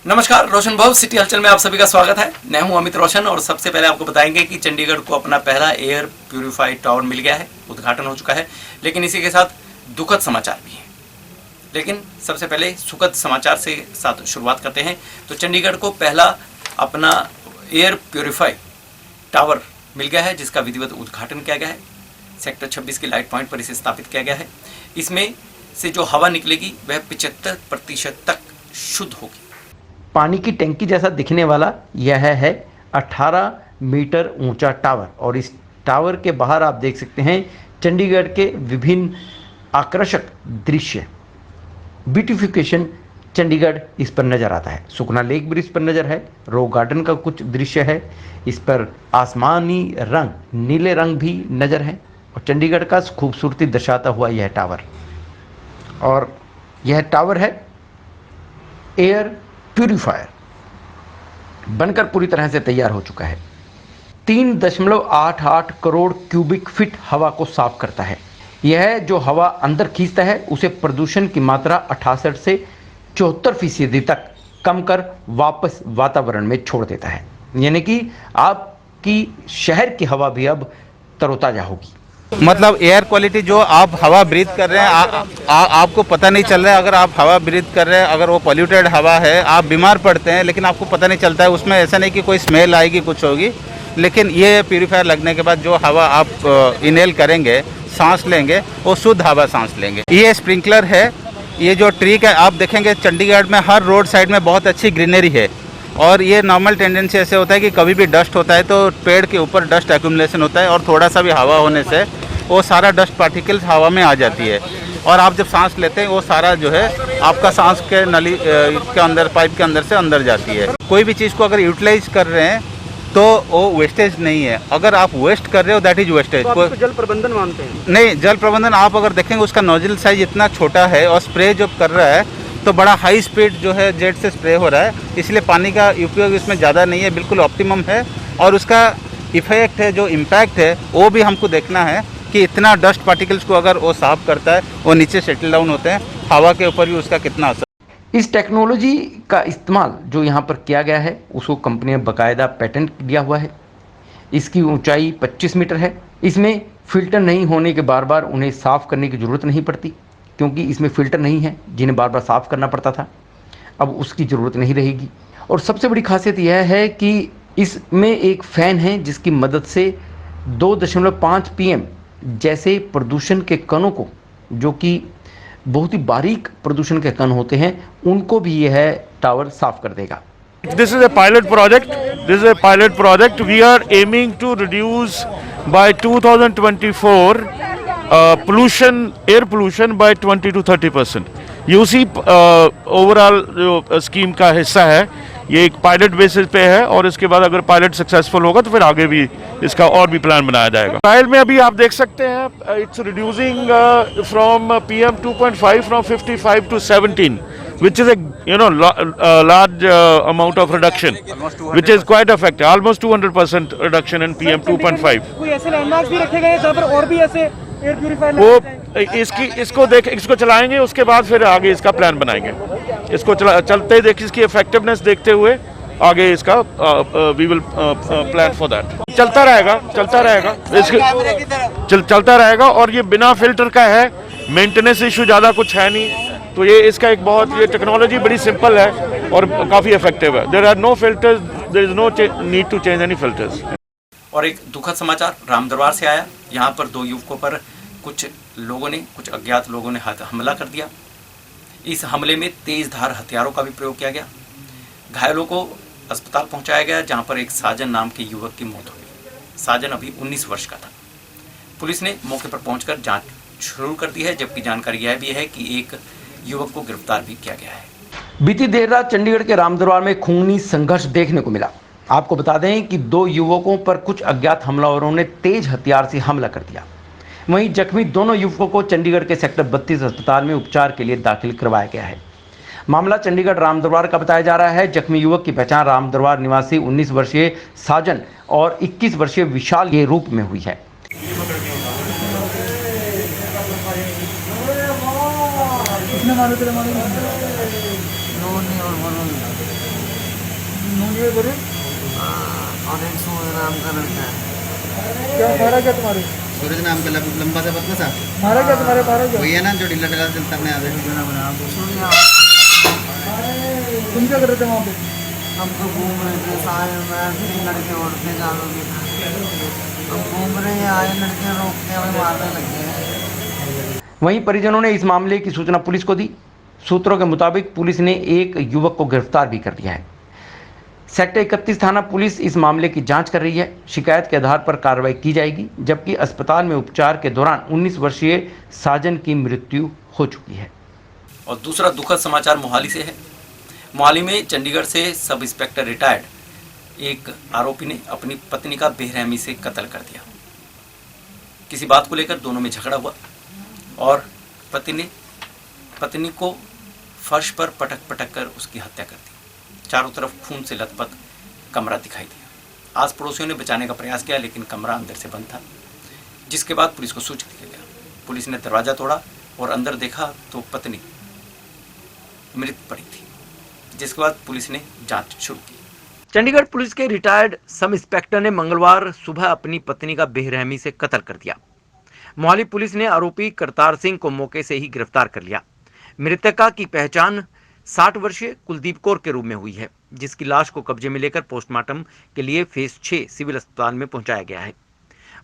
नमस्कार, रोशन भव सिटी हलचल में आप सभी का स्वागत है। मैं हूं अमित रोशन और सबसे पहले आपको बताएंगे कि चंडीगढ़ को अपना पहला एयर प्यूरिफाइड टावर मिल गया है, उद्घाटन हो चुका है। लेकिन इसी के साथ दुखद समाचार भी है। लेकिन सबसे पहले सुखद समाचार से साथ शुरुआत करते हैं। तो चंडीगढ़ को पहला अपना एयर प्यूरिफाइड टावर मिल गया है, जिसका विधिवत उद्घाटन किया गया है। सेक्टर 26 की लाइट पॉइंट पर इसे स्थापित किया गया है। इसमें से जो हवा निकलेगी वह 75% तक शुद्ध होगी। पानी की टंकी जैसा दिखने वाला यह है 18 मीटर ऊंचा टावर, और इस टावर के बाहर आप देख सकते हैं चंडीगढ़ के विभिन्न आकर्षक दृश्य। ब्यूटिफिकेशन चंडीगढ़ इस पर नज़र आता है। सुखना लेक ब्रिज पर नज़र है। रॉक गार्डन का कुछ दृश्य है। इस पर आसमानी रंग, नीले रंग भी नज़र है, और चंडीगढ़ का खूबसूरती दर्शाता हुआ यह टावर। और यह टावर है एयर प्यूरीफायर, बनकर पूरी तरह से तैयार हो चुका है। 3.88 करोड़ क्यूबिक फीट हवा को साफ करता है। यह जो हवा अंदर खींचता है उसे प्रदूषण की मात्रा 68 से 74% तक कम कर वापस वातावरण में छोड़ देता है। यानी कि आपकी शहर की हवा भी अब तरोताजा होगी। मतलब एयर क्वालिटी जो आप हवा ब्रीथ कर रहे हैं, आपको पता नहीं चल रहा है। अगर आप हवा ब्रीथ कर रहे हैं, अगर वो पॉल्यूटेड हवा है, आप बीमार पड़ते हैं, लेकिन आपको पता नहीं चलता है। उसमें ऐसा नहीं कि कोई स्मेल आएगी, कुछ होगी, लेकिन ये प्यूरीफायर लगने के बाद जो हवा आप इनहेल करेंगे, सांस लेंगे, वो शुद्ध हवा सांस लेंगे। ये स्प्रिंकलर है। ये जो ट्री का आप देखेंगे चंडीगढ़ में हर रोड साइड में बहुत अच्छी ग्रीनरी है। और ये नॉर्मल टेंडेंसी ऐसे होता है कि कभी भी डस्ट होता है तो पेड़ के ऊपर डस्ट एक्यूमुलेशन होता है, और थोड़ा सा भी हवा होने से वो सारा डस्ट पार्टिकल्स हवा में आ जाती है, और आप जब सांस लेते हैं वो सारा जो है आपका सांस के नली के अंदर, पाइप के अंदर से अंदर जाती है। कोई भी चीज़ को अगर यूटिलाइज कर रहे हैं तो वो वेस्टेज नहीं है। अगर आप वेस्ट कर रहे हो दैट इज वेस्टेज। तो आप जल प्रबंधन मानते हैं? नहीं, जल प्रबंधन आप अगर देखेंगे उसका नोजल साइज इतना छोटा है, और स्प्रे जो कर रहा है तो बड़ा हाई स्पीड जो है जेट से स्प्रे हो रहा है, इसलिए पानी का उपयोग इसमें ज़्यादा नहीं है, बिल्कुल ऑप्टिमम है। और उसका इफेक्ट है, जो इम्पैक्ट है, वो भी हमको देखना है कि इतना डस्ट पार्टिकल्स को अगर वो साफ करता है, वो नीचे सेटल डाउन होते हैं, हवा के ऊपर भी उसका कितना असर। इस टेक्नोलॉजी का इस्तेमाल जो यहाँ पर किया गया है उसको कंपनी ने बाकायदा पेटेंट दिया हुआ है। इसकी ऊंचाई 25 मीटर है। इसमें फ़िल्टर नहीं होने के बार बार उन्हें साफ़ करने की ज़रूरत नहीं पड़ती, क्योंकि इसमें फ़िल्टर नहीं है जिन्हें बार बार साफ़ करना पड़ता था। अब उसकी ज़रूरत नहीं रहेगी। और सबसे बड़ी खासियत यह है कि इसमें एक फ़ैन है जिसकी मदद से 2.5 PM जैसे प्रदूषण के कणों को, जो कि बहुत ही बारीक प्रदूषण के कण होते हैं, उनको भी यह टावर साफ कर देगा। This is a pilot project. This is a pilot project. We are aiming to reduce by 2024 air pollution by 20 to 30%. ये उसी ओवरऑल जो स्कीम का हिस्सा है। ये एक पायलट बेसिस पे है, और इसके बाद अगर पायलट सक्सेसफुल होगा तो फिर आगे भी इसका और भी प्लान बनाया जाएगा। ट्रायल में अभी आप देख सकते हैं it's reducing from PM 2.5 from 55 to 17, which is a large amount of reduction, which is quite effective, almost 200% reduction in PM 2.5. कोई ऐसे लैंडमार्क्स भी रखे गए हैं जहाँ पर और भी ऐसे एयर प्यूरीफायर वो इसको चलाएंगे, उसके बाद फिर आगे इसका प्लान बनाएंगे। इसको चलते ही देखिए, इसकी इफेक्टिवनेस देखते हुए आगे इसका we will plan for that. चलता रहेगा, और ये बिना फिल्टर का है। मेंटेनेंस इशू ज़्यादा कुछ है नहीं, तो ये इसका एक बहुत, ये टेक्नोलॉजी बड़ी सिंपल है और काफ़ी इफेक्टिव है। There are no filters, there is no need to change any filters. और एक दुखद समाचार रामदरबार से आया। यहाँ पर 2 युवकों पर कुछ अज्ञात लोगों ने हमला कर दिया। इस हमले में तेज धार हथियारों का भी प्रयोग किया गया। घायलों को अस्पताल पहुंचाया गया, जहां पर एक साजन नाम के युवक की मौत हो गई। साजन अभी 19 वर्ष का था। पुलिस ने मौके पर पहुंचकर जांच शुरू कर दी है, जबकि जानकारी यह भी है कि एक युवक को गिरफ्तार भी किया गया है। बीती देर रात चंडीगढ़ के रामदरबार में खूनी संघर्ष देखने को मिला। आपको बता दें कि 2 युवकों पर कुछ अज्ञात हमलावरों ने तेज हथियार से हमला कर दिया। वहीं जख्मी दोनों युवकों को चंडीगढ़ के सेक्टर 32 अस्पताल में उपचार के लिए दाखिल करवाया गया है। मामला चंडीगढ़ रामदरबार का बताया जा रहा है। जख्मी युवक की पहचान रामदरबार निवासी 19 वर्षीय साजन और 21 वर्षीय विशाल के रूप में हुई है। है बोले? और एक सूर्य नाम का लड़का है। क्या मारा क्या तुम्हारे? सूरज नाम का लंबा सा पतला सा मारा क्या तुम्हारे? मारा क्या? वही है ना जो ढीला ढीला चलता अपने आगे। सूर्या तुम क्या कर रहे थे वहाँ पे? हम तो घूम रहे थे साए में, लड़के उड़ते जालों के हम घूम रहे हैं, आए लड़के रोक के हमें मारने लग गए। वहीं परिजनों ने इस मामले की सूचना पुलिस को दी। सूत्रों के मुताबिक पुलिस ने एक युवक को गिरफ्तार भी कर लिया है। सेक्टर 31 थाना पुलिस इस मामले की जांच कर रही है। शिकायत के आधार पर कार्रवाई की जाएगी, जबकि अस्पताल में उपचार के दौरान 19 वर्षीय साजन की मृत्यु हो चुकी है। और दूसरा दुखद समाचार मोहाली से है। मोहाली में चंडीगढ़ से सब इंस्पेक्टर रिटायर्ड एक आरोपी ने अपनी पत्नी का बेरहमी से कत्ल कर दिया। किसी बात को लेकर दोनों में झगड़ा हुआ और पति ने पत्नी को फर्श पर पटक पटक कर उसकी हत्या कर दी। चारों तरफ खून से लथपथ कमरा दिखाई दिया। आस पड़ोसियों ने बचाने का प्रयास किया, लेकिन कमरा अंदर से बंद था, जिसके बाद पुलिस को सूचित किया गया। पुलिस ने दरवाजा तोड़ा और अंदर देखा तो पत्नी मृत पड़ी थी, जिसके बाद पुलिस ने जांच शुरू की। चंडीगढ़ पुलिस के रिटायर्ड सब इंस्पेक्टर ने मंगलवार सुबह अपनी पत्नी का बेरहमी से कत्ल कर दिया। मोहाली पुलिस ने आरोपी करतार सिंह को मौके से ही गिरफ्तार कर लिया। मृतका की पहचान 60 वर्षीय कुलदीप कौर के रूप में हुई है, जिसकी लाश को कब्जे में लेकर पोस्टमार्टम के लिए फेज 6 सिविल अस्पताल में पहुंचाया गया है।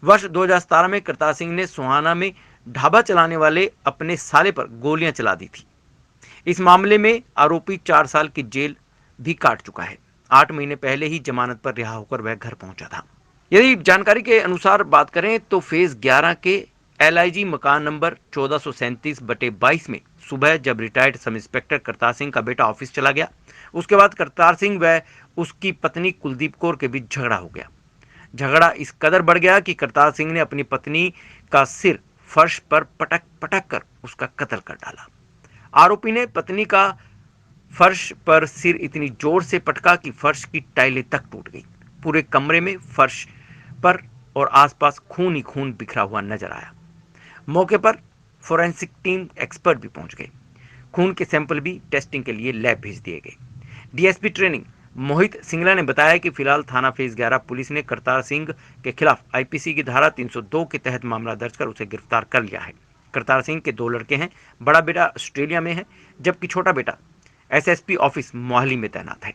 वर्ष 2017 में करतार सिंह ने सोहाना में ढाबा चलाने वाले अपने साले पर गोलियां चला दी थी। इस मामले में आरोपी 4 साल की जेल भी काट चुका है। 8 महीने पहले ही जमानत पर रिहा होकर वह घर पहुंचा था। यदि जानकारी के अनुसार बात करें तो फेज 11 के LIG मकान नंबर 1437/22 में सुबह जब retired sub inspector Kartar Singh का बेटा ऑफिस चला गया, उसके बाद करतार सिंह व उसकी पत्नी कुलदीप कौर के बीच झगड़ा हो गया। झगड़ा इस कदर बढ़ गया कि करतार सिंह ने अपनी पत्नी का सिर फर्श पर पटक पटक कर उसका कत्ल कर डाला। आरोपी ने पत्नी का फर्श पर सिर इतनी जोर से पटका कि फर्श की टाइलें तक टूट गई। पूरे कमरे में फर्श पर और आसपास खून ही खून बिखरा हुआ नजर आया। मौके पर फोरेंसिक टीम एक्सपर्ट भी पहुंच गए। खून के सैंपल भी टेस्टिंग के लिए लैब भेज दिए गए। DSP ट्रेनिंग मोहित सिंगला ने बताया कि फिलहाल थाना फेज 11 पुलिस ने करतार सिंह के खिलाफ IPC की धारा 302 के तहत मामला दर्ज कर उसे गिरफ्तार कर लिया है। करतार सिंह के 2 लड़के हैं। बड़ा बेटा ऑस्ट्रेलिया में है, जबकि छोटा बेटा SSP ऑफिस मोहाली में तैनात है।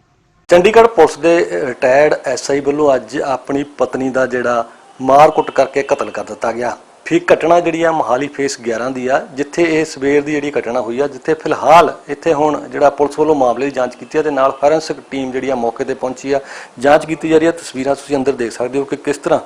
ਚੰਡੀਗੜ੍ਹ ਪੁਲਿਸ ਦੇ ਰਿਟਾਇਰਡ SI ਵੱਲੋਂ ਅੱਜ ਆਪਣੀ ਪਤਨੀ ਦਾ ਜਿਹੜਾ ਮਾਰ-ਕੁੱਟ ਕਰਕੇ ਕਤਲ ਕਰ ਦਿੱਤਾ ਗਿਆ। ਫਿਰ ਘਟਨਾ ਜਿਹੜੀ ਆ ਮੋਹਾਲੀ ਫੇਸ 11 ਦੀ ਆ, ਜਿੱਥੇ ਇਹ ਸਵੇਰ ਦੀ ਜਿਹੜੀ ਘਟਨਾ ਹੋਈ ਆ, ਜਿੱਥੇ ਫਿਲਹਾਲ ਇੱਥੇ ਹੁਣ ਜਿਹੜਾ ਪੁਲਿਸ ਵੱਲੋਂ ਮਾਮਲੇ ਦੀ ਜਾਂਚ ਕੀਤੀ ਆ ਤੇ ਨਾਲ ਫੋਰੈਂਸਿਕ ਟੀਮ ਜਿਹੜੀ ਆ ਮੌਕੇ ਤੇ ਪਹੁੰਚੀ ਆ, ਜਾਂਚ ਕੀਤੀ ਜਾ ਰਹੀ ਆ। ਤਸਵੀਰਾਂ ਤੁਸੀਂ ਅੰਦਰ ਦੇਖ ਸਕਦੇ ਹੋ ਕਿ ਕਿਸ ਤਰ੍ਹਾਂ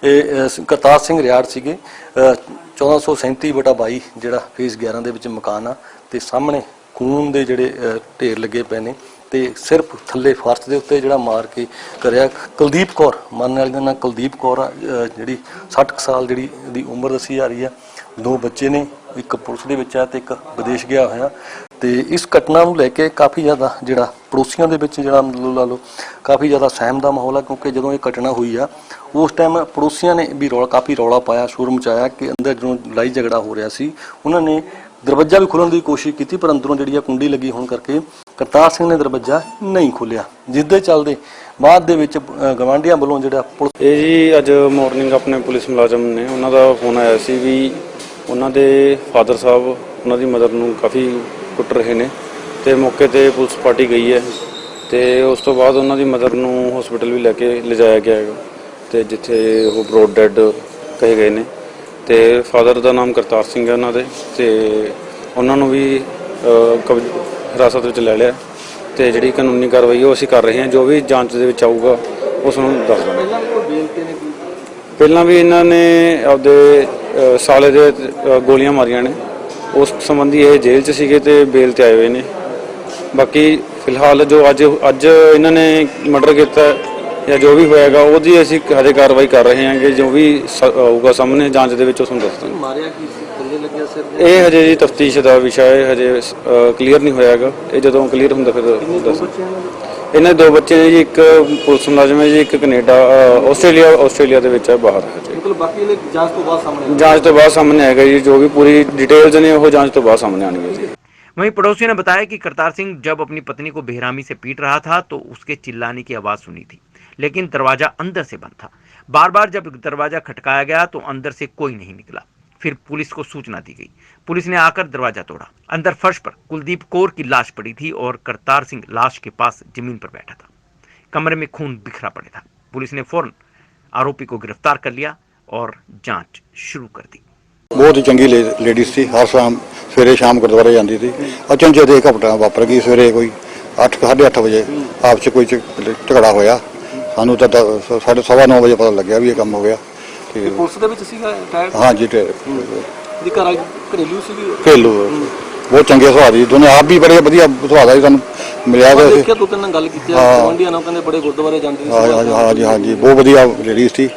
ਇਹ ਕਰਤਾਰ ਸਿੰਘ ਰਿਆੜ ਸੀਗੇ 1437/22 ਜਿਹੜਾ ਫੇਸ 11 ਦੇ ਵਿੱਚ ਮਕਾਨ ਆ ਤੇ ਸਾਹਮਣੇ ਖੂਨ ਦੇ ਜਿਹੜੇ ਢੇਰ ਲੱਗੇ ਪਏ ਨੇ ਤੇ ਸਿਰਫ ਥੱਲੇ ਫਰਸ਼ ਦੇ ਉੱਤੇ ਜਿਹੜਾ ਮਾਰ ਕੇ ਕਰਿਆ। ਕੁਲਦੀਪ ਕੌਰ ਮਰਨ ਵਾਲੀ ਦਾ ਨਾਂ ਕੁਲਦੀਪ ਕੌਰ ਆ, ਜਿਹੜੀ 60 ਸਾਲ ਜਿਹੜੀ ਦੀ ਉਮਰ ਦੱਸੀ ਜਾ ਰਹੀ ਆ। 2 ਬੱਚੇ ਨੇ, ਇੱਕ ਪੁਲਿਸ ਦੇ ਵਿੱਚ ਆ ਤੇ ਇੱਕ ਵਿਦੇਸ਼ ਗਿਆ ਹੋਇਆ। ਤੇ ਇਸ ਘਟਨਾ ਨੂੰ ਲੈ ਕੇ ਕਾਫੀ ਜ਼ਿਆਦਾ ਜਿਹੜਾ ਪੜੋਸੀਆਂ ਦੇ ਵਿੱਚ ਜਿਹੜਾ ਮਤਲਬ ਲਾ ਲਓ ਕਾਫੀ ਜ਼ਿਆਦਾ ਸਹਿਮ ਦਾ ਮਾਹੌਲ ਆ, ਕਿਉਂਕਿ ਜਦੋਂ ਇਹ ਘਟਨਾ ਹੋਈ ਆ ਉਸ ਟਾਈਮ ਪੜੋਸੀਆਂ ਨੇ ਵੀ ਕਾਫੀ ਰੌਲਾ ਪਾਇਆ, ਸ਼ੋਰ ਮਚਾਇਆ ਕਿ ਅੰਦਰ ਜਦੋਂ ਲੜਾਈ ਝਗੜਾ ਹੋ ਰਿਹਾ ਸੀ ਉਹਨਾਂ ਨੇ ਦਰਵਾਜ਼ਾ ਵੀ ਖੋਲ੍ਹਣ ਦੀ ਕੋਸ਼ਿਸ਼ ਕੀਤੀ, ਪਰ ਅੰਦਰੋਂ ਜਿਹੜੀ ਆ ਕੁੰਡੀ ਲੱਗੀ ਹੋਣ ਕਰਕੇ ਕਰਤਾਰ ਸਿੰਘ ਨੇ ਦਰਵਾਜ਼ਾ ਨਹੀਂ ਖੋਲ੍ਹਿਆ, ਜਿਸ ਦੇ ਚੱਲਦੇ ਬਾਅਦ ਦੇ ਵਿੱਚ ਗਵਾਂਢੀਆਂ ਵੱਲੋਂ ਜਿਹੜਾ ਪੁਲਿਸ ਇਹ ਜੀ ਅੱਜ ਮਾਰਨਿੰਗ ਆਪਣੇ ਪੁਲਿਸ ਮੁਲਾਜ਼ਮ ਨੇ ਉਹਨਾਂ ਦਾ ਫੋਨ ਆਇਆ ਸੀ ਵੀ ਉਹਨਾਂ ਦੇ ਫਾਦਰ ਸਾਹਿਬ ਉਹਨਾਂ ਦੀ ਮਦਰ ਨੂੰ ਕਾਫੀ ਕੁੱਟ ਰਹੇ ਨੇ ਤੇ ਮੌਕੇ ਤੇ ਪੁਲਿਸ ਪਾਰਟੀ ਗਈ ਹੈ ਤੇ ਉਸ ਤੋਂ ਬਾਅਦ ਉਹਨਾਂ ਦੀ ਮਦਰ ਨੂੰ ਹਸਪੀਟਲ ਵੀ ਲੈ ਕੇ ਲਿਜਾਇਆ ਗਿਆ ਹੈਗਾ ਤੇ ਜਿੱਥੇ ਉਹ ਬਰੋਡ ਡੈਡ ਕਹੇ ਗਏ ਨੇ ਤੇ ਫਾਦਰ ਦਾ ਨਾਮ ਕਰਤਾਰ ਸਿੰਘ ਹੈ ਉਹਨਾਂ ਦੇ ਤੇ ਉਹਨਾਂ ਨੂੰ ਵੀ ਹਿਰਾਸਤ ਵਿੱਚ ਲੈ ਲਿਆ ਤੇ ਜਿਹੜੀ ਕਾਨੂੰਨੀ ਕਾਰਵਾਈ ਉਹ ਅਸੀਂ ਕਰ ਰਹੇ ਹਾਂ। ਜੋ ਵੀ ਜਾਂਚ ਦੇ ਵਿੱਚ ਆਊਗਾ ਉਸ ਨੂੰ ਦੱਸ ਦਾਂਗੇ। ਪਹਿਲਾਂ ਵੀ ਇਹਨਾਂ ਨੇ ਆਪਦੇ ਸਾਲੇ ਦੇ ਗੋਲੀਆਂ ਮਾਰੀਆਂ ਨੇ, ਉਸ ਸੰਬੰਧੀ ਇਹ ਜੇਲ੍ਹ 'ਚ ਸੀਗੇ ਤੇ ਬੇਲ ਤੇ ਆਏ ਹੋਏ ਨੇ। ਬਾਕੀ ਫਿਲਹਾਲ ਜੋ ਅੱਜ ਇਹਨਾਂ ਨੇ ਮਰਡਰ ਕੀਤਾ ਜਾਂ ਜੋ ਵੀ ਹੋਏਗਾ ਉਹਦੀ ਅਸੀਂ ਹਜੇ ਕਾਰਵਾਈ ਕਰ ਰਹੇ ਹਾਂ ਕਿ ਜੋ ਵੀ ਆਊਗਾ ਸਾਹਮਣੇ ਜਾਂਚ ਦੇ ਵਿੱਚ ਉਸ ਨੂੰ ਦੱਸ ਦਾਂਗੇ। ਮਾਰਿਆ ਕੀ ਸੀ, ਥੱਲੇ ਲੱਗਿਆ ਸਿਰ ਤੇ? ਇਹ ਹਜੇ ਜੀ ਤਫਤੀਸ਼ ਦਾ ਵਿਸ਼ਾ ਹੈ, ਹਜੇ ਕਲੀਅਰ ਨਹੀਂ ਹੋਇਆ ਹੈਗਾ। ਇਹ ਜਦੋਂ ਕਲੀਅਰ ਹੁੰਦਾ ਫਿਰ ਦੱਸ। ਇਹਨਾਂ ਦੇ 2 ਬੱਚੇ ਨੇ ਜੀ, ਇੱਕ ਪੁਲਿਸ ਮੁਲਾਜ਼ਮ ਹੈ ਜੀ, ਇੱਕ ਕੈਨੇਡਾ ਆਸਟ੍ਰੇਲੀਆ ਦੇ ਵਿੱਚ ਹੈ, ਬਾਹਰ ਹੈ ਜੀ। ਮਤਲਬ ਬਾਕੀ ਇਹ ਜਾਂਚ ਤੋਂ ਬਾਅਦ ਸਾਹਮਣੇ ਆਏਗਾ ਜੀ। ਜੋ ਵੀ ਪੂਰੀ ਡਿਟੇਲਸ ਨੇ ਉਹ ਜਾਂਚ ਤੋਂ ਬਾਅਦ ਸਾਹਮਣੇ ਆਉਣਗੇ ਜੀ। वहीं पड़ोसियों ने बताया कि करतार सिंह जब अपनी पत्नी को बेरहमी से पीट रहा था तो उसके चिल्लाने की आवाज सुनी थी, लेकिन दरवाजा अंदर से बंद था। बार बार जब दरवाजा खटकाया गया तो अंदर से कोई नहीं निकला। फिर पुलिस को सूचना दी गई। पुलिस ने आकर दरवाजा तोड़ा। अंदर फर्श पर कुलदीप कौर की लाश पड़ी थी और करतार सिंह लाश के पास जमीन पर बैठा था। कमरे में खून बिखरा पड़ा था। पुलिस ने फौरन आरोपी को गिरफ्तार कर लिया और जांच शुरू कर दी। बहुत ही चंगी लेडीज थी, हर शाम सवेरे शाम गुरुद्वारे जाती थी। अचनचेत एक घटना वापर गई, सवेरे कोई 8-8:30 बजे आपस कोई झगड़ा होया। सानू तो 9:30 बजे पता लग्या भी ये काम हो गया। ਪੁਲਿਸ ਦੇ ਵਿੱਚ ਸੀਗਾ ਅਟੈਕ हाँ जी, ਦੀ ਘਰੇਲੂ ਸੀਗੀ ਘਰੇਲੂ ਬਹੁਤ ਚੰਗੇ ਸੁਭਾਅ ਦੀ, ਦੋਨੇ ਆਪ ਵੀ ਬੜੇ ਵਧੀਆ ਸੁਭਾਅ ਦਾ ਸਾਨੂੰ ਮਿਲਿਆ। ਤੇ ਦੇਖਿਆ ਦੋ ਤਿੰਨ ਨਾਲ ਗੱਲ ਕੀਤੀ ਗਵਾਂਢੀਆਂ ਨਾਲ, ਕਹਿੰਦੇ ਬੜੇ ਗੁਰਦੁਆਰੇ ਜਾਂਦੇ ਸੀ। ਹਾਂ ਜੀ, ਹਾਂ ਜੀ, ਬਹੁਤ ਵਧੀਆ ਲੇਡੀਜ਼ ਸੀ।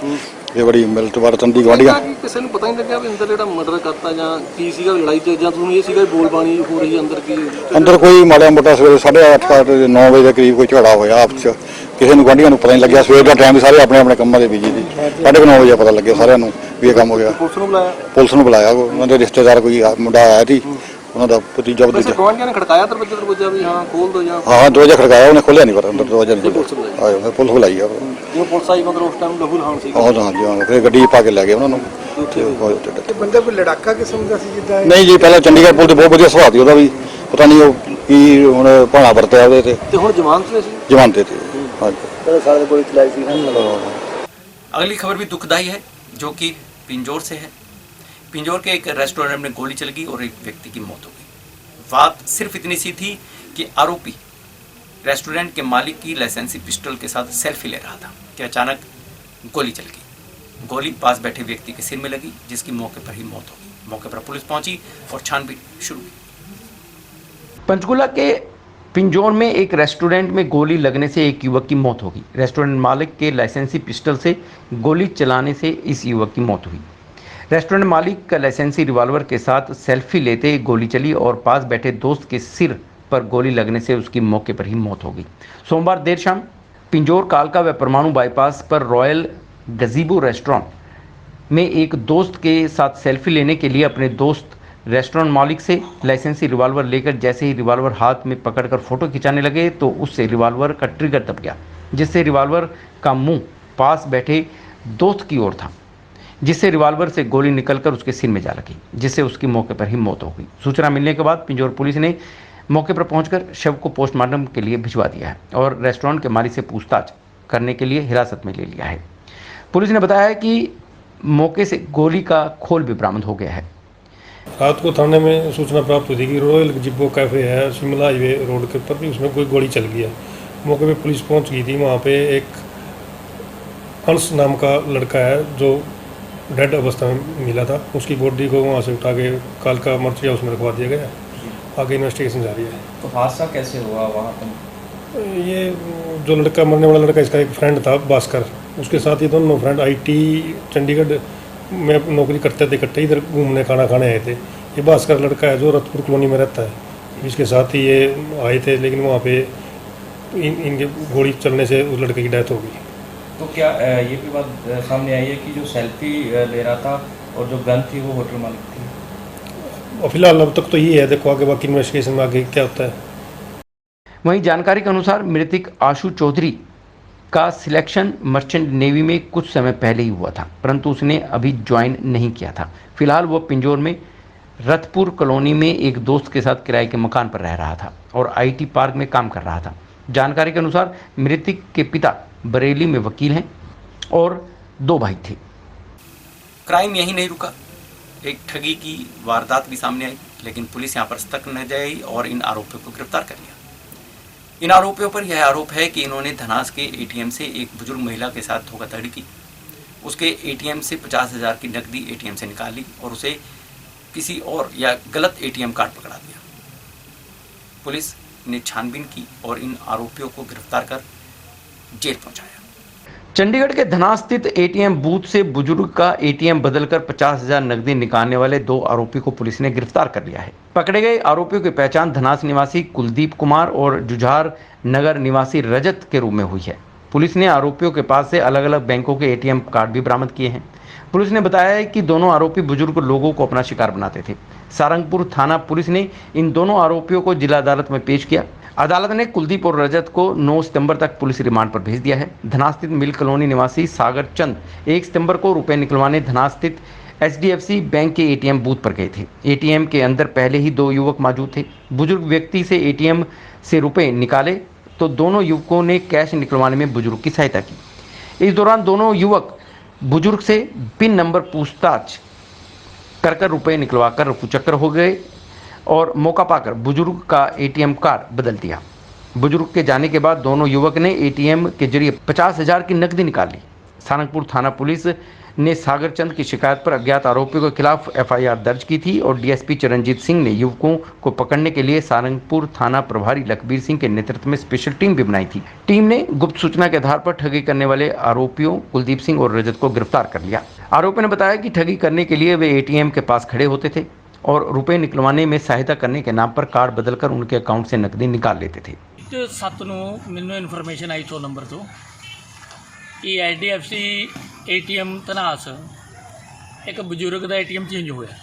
ਇਹ ਬੜੀ ਮਿਲਟ ਵਰਤਨ ਦੀ ਗਵਾਂਢੀਆਂ। ਕਿਸੇ ਨੂੰ ਪਤਾ ਨਹੀਂ ਲੱਗਿਆ ਵੀ ਅੰਦਰ ਜਿਹੜਾ ਮਰਡਰ ਕਰਤਾ ਜਾਂ ਕੀ ਸੀਗਾ, ਲੜਾਈ ਚ ਜਾਂ ਤੁਹਾਨੂੰ ਇਹ ਸੀਗਾ ਬੋਲ ਬਾਣੀ ਹੋ ਰਹੀ ਅੰਦਰ ਕੀ? ਅੰਦਰ ਕੋਈ ਮਾੜਾ ਮੋਟਾ ਸਵੇਰੇ 8:30 9 ਵਜੇ ਦੇ ਕਰੀਬ ਕੋਈ ਝਗੜਾ ਹੋਇਆ ਆਪਸ ਚ। ਕਿਸੇ ਨੂੰ ਗਵਾਂਢੀਆਂ ਨੂੰ ਪਤਾ ਨਹੀਂ ਲੱਗਿਆ। ਸਵੇਰ ਦਾ ਟਾਈਮ ਸਾਰੇ ਆਪਣੇ ਆਪਣੇ ਕੰਮਾਂ ਦੇ ਬਿਜੀ ਸੀ। 9:30 ਵਜੇ ਪਤਾ ਲੱਗਿਆ ਸਾਰਿਆਂ ਨੂੰ ਵੀ ਇਹ ਕੰਮ ਹੋ ਗਿਆ। ਪੁਲਿਸ ਨੂੰ ਬੁਲਾਇਆ। ਉਹਨਾਂ ਦੇ ਰਿਸ਼ਤੇਦਾਰ ਕੋਈ ਮੁੰਡਾ ਆਇਆ ਸੀ, ਉਹਨਾਂ ਦਾ ਭਤੀਜਾ ਗਵਾਂਢੀਆਂ ਨੇ ਖੜਕਾਇਆ ਦਰਵਾਜ਼ਾ ਵੀ ਹਾਂ ਖੋਲ ਦੋ ਜਾਂ? ਹਾਂ, ਦਰਵਾਜ਼ਾ ਖੜਕਾਇਆ, ਉਹਨੇ ਖੋਲਿਆ ਨਹੀਂ, ਪਰ ਅੰਦਰ ਦਰਵਾਜ਼ਾ ਨਹੀਂ ਖੋਲਿਆ। ਪੁਲਿਸ ਬੁਲਾਈ ਆ। ਜਿਵੇਂ ਪੁਲਿਸ ਆਈ ਮਤਲਬ ਉਸ ਟਾਈਮ ਲਹੂ ਲਹਾਨ ਸੀ। ਹਾਂ ਜੀ, ਹਾਂ, ਫਿਰ ਗੱਡੀ ਪਾ ਕੇ ਲੈ ਗਏ ਉਹਨਾਂ ਨੂੰ। ਬੰਦਾ ਕੋਈ ਲੜਾਕਾ ਕਿਸਮ ਦਾ ਸੀ ਜਿੱਦਾਂ? ਨਹੀਂ ਜੀ, ਪਹਿਲਾਂ ਚੰਡੀਗੜ੍ਹ ਪੁਲਿਸ ਤੇ ਬਹੁਤ ਵਧੀਆ ਸੁਭਾਅ ਸੀ ਉਹਦਾ ਵੀ। ਪਤਾ ਨਹੀਂ ਉਹ ਕੀ ਹੁਣ ਭਾਣਾ ਵਰਤਿਆ ਉਹਦੇ ਤੇ ਹੁਣ ਜ਼ਮਾਨਤ ਤੇ ਸੀ? ਜ਼ਮਾਨਤ ਤੇ ਹਾਂ ਜੀ। अगली खबर भी दुखदाई है, जो कि पिंजौर से है। पिंजौर के एक रेस्टोरेंट में गोली चल गई और एक व्यक्ति की मौत हो गई। बात सिर्फ इतनी सी थी कि आरोपी रेस्टोरेंट के मालिक की लाइसेंसी पिस्टल के साथ सेल्फी ले रहा था कि अचानक गोली चल गई। गोली पास बैठे व्यक्ति के सिर में लगी, जिसकी मौके पर ही मौत हो गई। मौके पर पुलिस पहुंची और छानबीन शुरू हुई। पंचकुला के पिंजौर में एक रेस्टोरेंट में गोली लगने से एक युवक की मौत हो गई। रेस्टोरेंट मालिक के लाइसेंसी पिस्टल से गोली चलाने से इस युवक की मौत हुई। रेस्टोरेंट मालिक का लाइसेंसी रिवॉल्वर के साथ सेल्फी लेते गोली चली और पास बैठे दोस्त के सिर पर गोली लगने से उसकी मौके पर ही मौत हो गई। सोमवार देर शाम पिंजौर कालका व परमाणु बाईपास पर रॉयल गजीबो रेस्टोरेंट में एक दोस्त के साथ सेल्फी लेने के लिए अपने दोस्त रेस्टोरेंट मालिक से लाइसेंसी रिवॉल्वर लेकर जैसे ही रिवॉल्वर हाथ में पकड़कर फोटो खिंचाने लगे तो उससे रिवॉल्वर का ट्रिगर दब गया, जिससे रिवॉल्वर का मुंह पास बैठे दोस्त की ओर था, जिससे रिवॉल्वर से गोली निकलकर उसके सिर में जा लगी, जिससे उसकी मौके पर ही मौत हो गई। सूचना मिलने के बाद पिंजौर पुलिस ने मौके पर पहुंचकर शव को पोस्टमार्टम के लिए भिजवा दिया है और रेस्टोरेंट के मालिक से पूछताछ करने के लिए हिरासत में ले लिया है। पुलिस ने बताया कि मौके से गोली का खोल भी बरामद हो गया है। रात को थाने में सूचना प्राप्त हुई थी कि रॉयल गजीबो कैफ़े है शिमला हाईवे रोड के ऊपर भी, उसमें कोई गोली चल गई है। मौके पे पुलिस पहुंच गई थी। वहाँ पे एक अंश नाम का लड़का है जो डेड अवस्था में मिला था, उसकी बॉडी को वहाँ से उठा के कालका मर्चरी हाउस में रखवा दिया गया। आगे इन्वेस्टिगेशन जारी है। तो हादसा कैसे हुआ वहाँ पर? ये जो लड़का मरने वाला लड़का, इसका एक फ्रेंड था भास्कर, उसके साथ ये दोनों फ्रेंड IT चंडीगढ़ में नौकरी करते थे, इकट्ठे इधर घूमने खाना खाने आए थे। ये भास्कर लड़का है जो रतपुर कॉलोनी में रहता है, इसके साथ ही ये आए थे, लेकिन वहाँ पे इनके गोली चलने से उस लड़के की डेथ हो गई। तो क्या ये भी बात सामने आई है कि जो सेल्फी ले रहा था और जो गन थी वो होटल मालिक थी? और फिलहाल अब तक तो ये है, देखो आगे बाकी इन्वेस्टिगेशन में आगे क्या होता है। वहीं जानकारी के अनुसार मृतक आशु चौधरी का सिलेक्शन मर्चेंट नेवी में कुछ समय पहले ही हुआ था, परंतु उसने अभी ज्वाइन नहीं किया था। फिलहाल वो पिंजौर में रतपुर कॉलोनी में एक दोस्त के साथ किराए के मकान पर रह रहा था और IT पार्क में काम कर रहा था। जानकारी के अनुसार मृतक के पिता बरेली में वकील हैं और 2 भाई थे। क्राइम यहीं नहीं रुका, एक ठगी की वारदात भी सामने आई, लेकिन पुलिस यहाँ पर सतर्क न जाई और इन आरोपियों को गिरफ्तार कर लिया। इन आरोपियों पर यह आरोप है कि इन्होंने धनास के ATM से एक बुजुर्ग महिला के साथ धोखाधड़ी की। उसके ATM से 50,000 की नकदी ATM से निकाल ली और उसे किसी और या गलत ATM कार्ड पकड़ा दिया। पुलिस ने छानबीन की और इन आरोपियों को गिरफ्तार कर जेल पहुंचाया। चंडीगढ़ के धनास स्थित ATM बूथ से बुजुर्ग का ATM बदलकर 50,000 नकदी निकालने वाले 2 आरोपी को पुलिस ने गिरफ्तार कर लिया है। पकड़े गए आरोपियों की पहचान धनास निवासी कुलदीप कुमार और जुझार नगर निवासी रजत के रूप में हुई है। पुलिस ने आरोपियों के पास से अलग अलग बैंकों के ATM कार्ड भी बरामद किए हैं। पुलिस ने बताया है कि दोनों आरोपी बुजुर्ग लोगों को अपना शिकार बनाते थे। सारंगपुर थाना पुलिस ने इन दोनों आरोपियों को जिला अदालत में पेश किया। अदालत ने कुलदीप और रजत को 9 सितंबर तक पुलिस रिमांड पर भेज दिया है। धनास स्थित मिल कॉलोनी निवासी सागर चंद 1 सितंबर को रुपए निकलवाने धनास स्थित HDFC बैंक के ATM बूथ पर गए थे। ATM के अंदर पहले ही 2 युवक मौजूद थे। बुजुर्ग व्यक्ति से ATM से रुपए निकाले तो दोनों युवकों ने कैश निकलवाने में बुजुर्ग की सहायता की। इस दौरान दोनों युवक बुजुर्ग से पिन नंबर पूछताछ कर रुपए निकलवाकर रफूचक्कर हो गए और मौका पाकर बुजुर्ग का ATM कार्ड बदल दिया। बुजुर्ग के जाने के बाद दोनों युवक ने ATM के जरिए 50,000 की नकदी निकाल ली। सारंगपुर थाना पुलिस ने सागर चंद की शिकायत पर अज्ञात आरोपियों के खिलाफ FIR दर्ज की थी और DSP चरणजीत सिंह ने युवकों को पकड़ने के लिए सारंगपुर थाना प्रभारी लखबीर सिंह के नेतृत्व में स्पेशल टीम भी बनाई थी। टीम ने गुप्त सूचना के आधार पर ठगी करने वाले आरोपियों कुलदीप सिंह और रजत को गिरफ्तार कर लिया। आरोपियों ने बताया कि ठगी करने के लिए वे ATM के पास खड़े होते थे और रुपए निकलवाने में सहायता करने के नाम पर कार्ड बदलकर उनके अकाउंट से नकदी निकाल लेते थे। 7 ਨੂੰ ਮੈਨੂੰ ਇਨਫੋਰਮੇਸ਼ਨ ਆਈ 100 ਨੰਬਰ ਤੋਂ ਕਿ HDFC ATM ਧਨਾਸ ਇੱਕ ਬਜ਼ੁਰਗ ਦਾ ATM ਚੇਂਜ ਹੋਇਆ।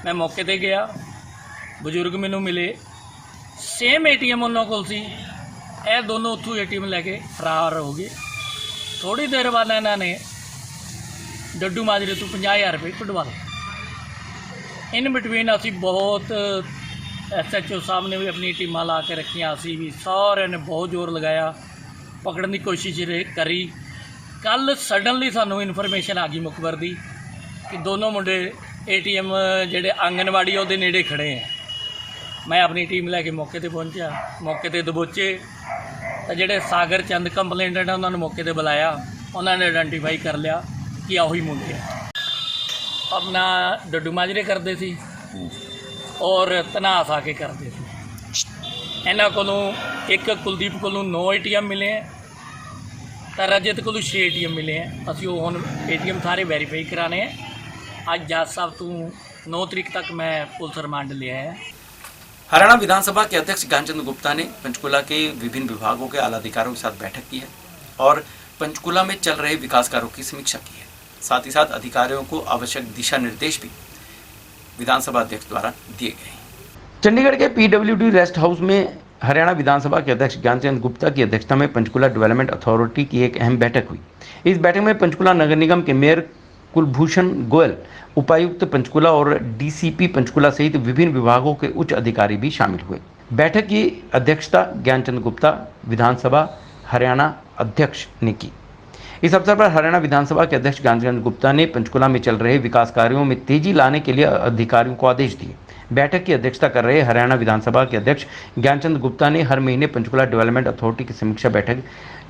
ਮੈਂ ਮੌਕੇ ਤੇ ਗਿਆ, ਬਜ਼ੁਰਗ ਮੈਨੂੰ ਮਿਲੇ, ਸੇਮ ATM ਉਹਨਾਂ ਕੋਲ ਸੀ। ਇਹ ਦੋਨੋਂ ਉੱਥੋਂ ATM ਲੈ ਕੇ ਫਰਾਰ ਹੋ ਗਏ। ਥੋੜੀ ਦੇਰ ਬਾਅਦ ਇਹਨਾਂ ਨੇ ਡੱਡੂ ਮਾਜਰੇ ਤੋਂ 50,000 ਰੁਪਏ ਕਢਵਾ ਲਏ। इन बिटवीन असी बहुत SHO साहब ने भी अपनी टीमां ला के रखियां, असी भी सारे ने बहुत जोर लगाया, पकड़ने की कोशिश करी। कल सडनली सानू इन्फॉर्मेशन आ गई मुखबर दी कि दोनों मुंडे ATM जेडे आंगनवाड़ी उहदे नेड़े खड़े हैं। मैं अपनी टीम लैके मौके पर पहुंचा, मौके पर दबोचे तो जेडे सागर चंद कंप्लेंटेड है उन्होंने मौके पर बुलाया, उन्होंने आइडेंटिफाई कर लिया कि आही मुंडे है। अपना डड्डू माजरे करते सी और धनास आके करते थे। इन्हों को एक कुलदीप को 9 ATM मिले हैं तो रजत को 6 ATM मिले हैं। असी हुण ATM सारे वेरीफाई कराने हैं। अज जज साहब तो 9 तारीख तक मैं पुलिस रिमांड लिया है। हरियाणा विधानसभा के अध्यक्ष ज्ञानचंद गुप्ता ने पंचकुला के विभिन्न विभागों के आला अधिकारियों के साथ बैठक की है और पंचकुला में चल रहे विकास कार्यों की समीक्षा की है। साथ ही साथ अधिकारियों को आवश्यक दिशा निर्देश भी विधानसभा अध्यक्ष द्वारा दिए गए। चंडीगढ़ के PWD रेस्ट हाउस में हरियाणा विधानसभा के अध्यक्ष ज्ञानचंद गुप्ता की अध्यक्षता में पंचकुला डेवलपमेंट अथॉरिटी की एक अहम बैठक हुई। इस बैठक में पंचकुला नगर निगम के मेयर कुलभूषण गोयल, उपायुक्त पंचकुला और DCP पंचकुला सहित विभिन्न विभागों के उच्च अधिकारी भी शामिल हुए। बैठक की अध्यक्षता ज्ञानचंद गुप्ता विधानसभा हरियाणा अध्यक्ष ने की। इस अवसर पर हरियाणा विधानसभा के अध्यक्ष ज्ञानचंद गुप्ता ने पंचकुला में चल रहे विकास कार्यों में तेजी लाने के लिए अधिकारियों को आदेश दिए। बैठक की अध्यक्षता कर रहे हरियाणा विधानसभा के अध्यक्ष ज्ञानचंद गुप्ता ने हर महीने पंचकुला डेवलपमेंट अथॉरिटी की समीक्षा बैठक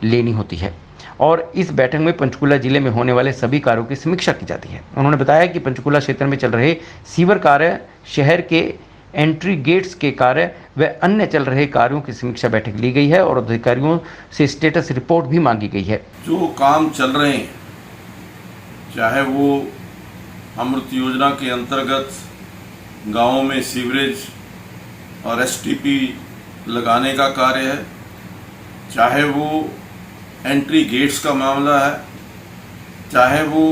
लेनी होती है और इस बैठक में पंचकुला जिले में होने वाले सभी कार्यों की समीक्षा की जाती है। उन्होंने बताया कि पंचकुला क्षेत्र में चल रहे सीवर कार्य, शहर के एंट्री गेट्स के कार्य व अन्य चल रहे कार्यों की समीक्षा बैठक ली गई है और अधिकारियों से स्टेटस रिपोर्ट भी मांगी गई है। जो काम चल रहे हैं, चाहे वो अमृत योजना के अंतर्गत गांवों में सीवरेज और STP लगाने का कार्य है, चाहे वो एंट्री गेट्स का मामला है, चाहे वो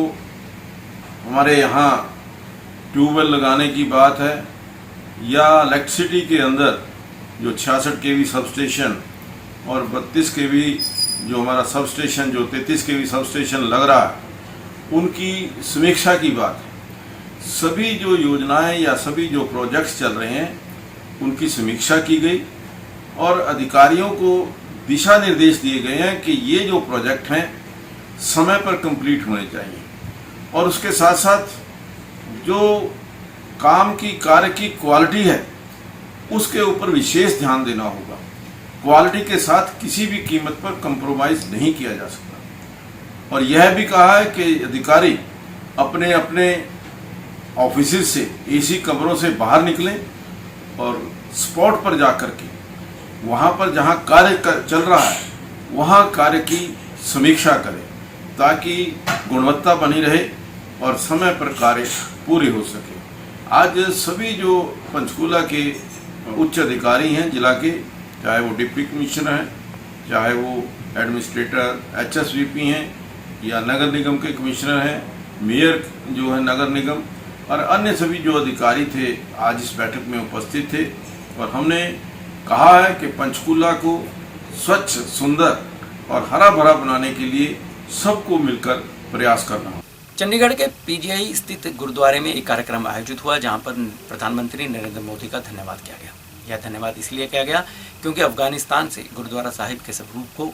हमारे यहाँ ट्यूबवेल लगाने की बात है, या इलेक्ट्रिसिटी के अंदर जो 66 kV सबस्टेशन और 32 kV जो हमारा सबस्टेशन, जो 33 kV सबस्टेशन लग रहा है, उनकी समीक्षा की बात है। सभी जो योजनाएं या सभी जो प्रोजेक्ट्स चल रहे हैं उनकी समीक्षा की गई और अधिकारियों को दिशा निर्देश दिए गए हैं कि ये जो प्रोजेक्ट हैं समय पर कंप्लीट होने चाहिए और उसके साथ साथ जो काम की कार्य की क्वालिटी है उसके ऊपर विशेष ध्यान देना होगा। क्वालिटी के साथ किसी भी कीमत पर कंप्रोमाइज नहीं किया जा सकता और यह भी कहा है कि अधिकारी अपने अपने ऑफिस से AC कमरों से बाहर निकलें और स्पॉट पर जाकर के वहाँ पर जहाँ कार्य चल रहा है वहाँ कार्य की समीक्षा करें ताकि गुणवत्ता बनी रहे और समय पर कार्य पूरे हो सके। आज सभी जो पंचकुला के उच्च अधिकारी हैं जिला के, चाहे वो डिप्टी कमिश्नर हैं, चाहे वो एडमिनिस्ट्रेटर HSVP हैं या नगर निगम के कमिश्नर हैं, मेयर जो है नगर निगम, और अन्य सभी जो अधिकारी थे आज इस बैठक में उपस्थित थे और हमने कहा है कि पंचकूला को स्वच्छ, सुंदर और हरा भरा बनाने के लिए सबको मिलकर प्रयास करना होगा। चंडीगढ़ के पीजीआई स्थित गुरुद्वारे में एक कार्यक्रम आयोजित हुआ जहां पर प्रधानमंत्री नरेंद्र मोदी का धन्यवाद किया गया। यह धन्यवाद इसलिए किया गया क्योंकि अफगानिस्तान से गुरुद्वारा साहिब के स्वरूप को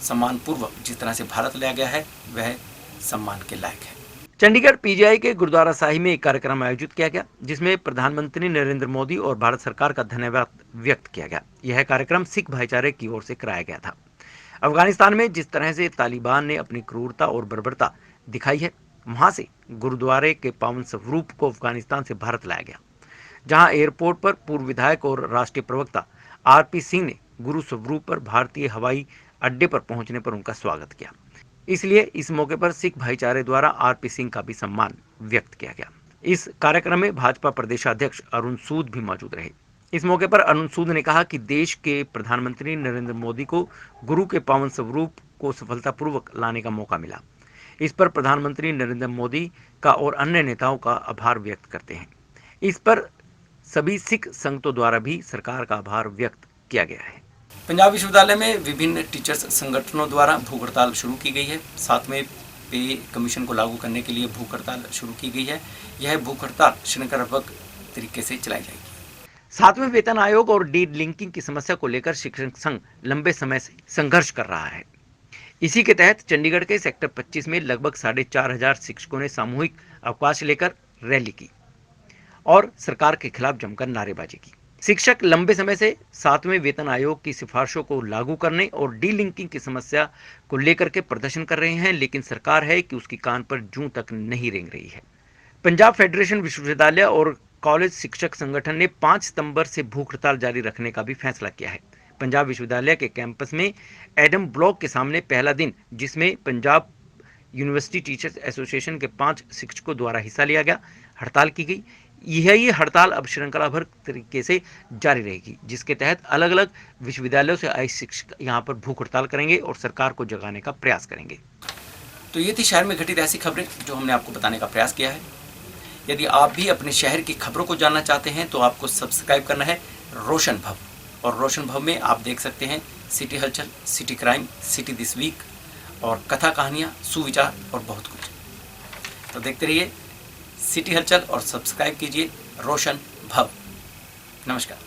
सम्मानपूर्वक जिस तरह से भारत लाया गया है वह सम्मान के लायक है। चंडीगढ़ पीजीआई के गुरुद्वारा साहिब में एक कार्यक्रम आयोजित किया गया जिसमें प्रधानमंत्री नरेंद्र मोदी और भारत सरकार का धन्यवाद व्यक्त किया गया। यह कार्यक्रम सिख भाईचारे की ओर से कराया गया था। अफगानिस्तान में जिस तरह से तालिबान ने अपनी क्रूरता और बर्बरता दिखाई है, वहां से गुरुद्वारे के पावन स्वरूप को अफगानिस्तान से भारत लाया गया, जहां एयरपोर्ट पर पूर्व विधायक और राष्ट्रीय प्रवक्ता आरपी सिंह ने गुरु स्वरूप पर भारतीय हवाई अड्डे पर पहुंचने पर उनका स्वागत किया। इसलिए इस मौके पर सिख भाईचारे द्वारा आरपी सिंह का भी सम्मान व्यक्त किया गया। इस कार्यक्रम में भाजपा प्रदेशाध्यक्ष अरुण सूद भी मौजूद रहे। इस मौके पर अरुण सूद ने कहा कि देश के प्रधानमंत्री नरेंद्र मोदी को गुरु के पावन स्वरूप को सफलतापूर्वक लाने का मौका मिला। इस पर प्रधानमंत्री नरेंद्र मोदी का और अन्य नेताओं का आभार व्यक्त करते हैं। इस पर सभी सिख संगतों द्वारा भी सरकार का आभार व्यक्त किया गया है। पंजाब विश्वविद्यालय में विभिन्न टीचर्स संगठनों द्वारा भूख हड़ताल शुरू की गई है। साथ में पे कमीशन को लागू करने के लिए भूख हड़ताल शुरू की गई है। यह भूख हड़ताल श्रृंखलाबद्ध तरीके से चलाई जाएगी। सातवें वेतन आयोग और डी लिंकिंग की समस्या को लेकर शिक्षक संघ लंबे समय से संघर्ष कर रहा है। इसी के तहत चंडीगढ़ के सेक्टर 25 में लगभग 4,500 शिक्षकों ने सामूहिक अवकाश लेकर रैली की और सरकार के खिलाफ जमकर नारेबाजी की। शिक्षक लंबे समय से सातवें वेतन आयोग की सिफारिशों को लागू करने और डी लिंकिंग की समस्या को लेकर के प्रदर्शन कर रहे हैं, लेकिन सरकार है कि उसकी कान पर जूं तक नहीं रेंग रही है। पंजाब फेडरेशन विश्वविद्यालय और कॉलेज शिक्षक संगठन ने 5 सितंबर से भूख हड़ताल जारी रखने का भी फैसला किया है। पंजाब विश्वविद्यालय के कैंपस में एडम ब्लॉक के सामने पहला दिन, जिसमें पंजाब यूनिवर्सिटी टीचर्स एसोसिएशन के 5 शिक्षकों द्वारा हिस्सा लिया गया, हड़ताल की गई। यह हड़ताल अब श्रृंखलाबद्ध तरीके से जारी रहेगी, जिसके तहत अलग अलग विश्वविद्यालयों से आए शिक्षक यहां पर भूख हड़ताल करेंगे और सरकार को जगाने का प्रयास करेंगे। तो ये थी शहर में घटित ऐसी खबरें जो हमने आपको बताने का प्रयास किया है। यदि आप भी अपने शहर की खबरों को जानना चाहते हैं तो आपको सब्सक्राइब करना है रोशन भव, और रोशन भव में आप देख सकते हैं सिटी हलचल, city crime, city this week और कथा कहानियाँ, सुविचार और बहुत कुछ। तो देखते रहिए सिटी हलचल और सब्सक्राइब कीजिए रोशन भव। नमस्कार।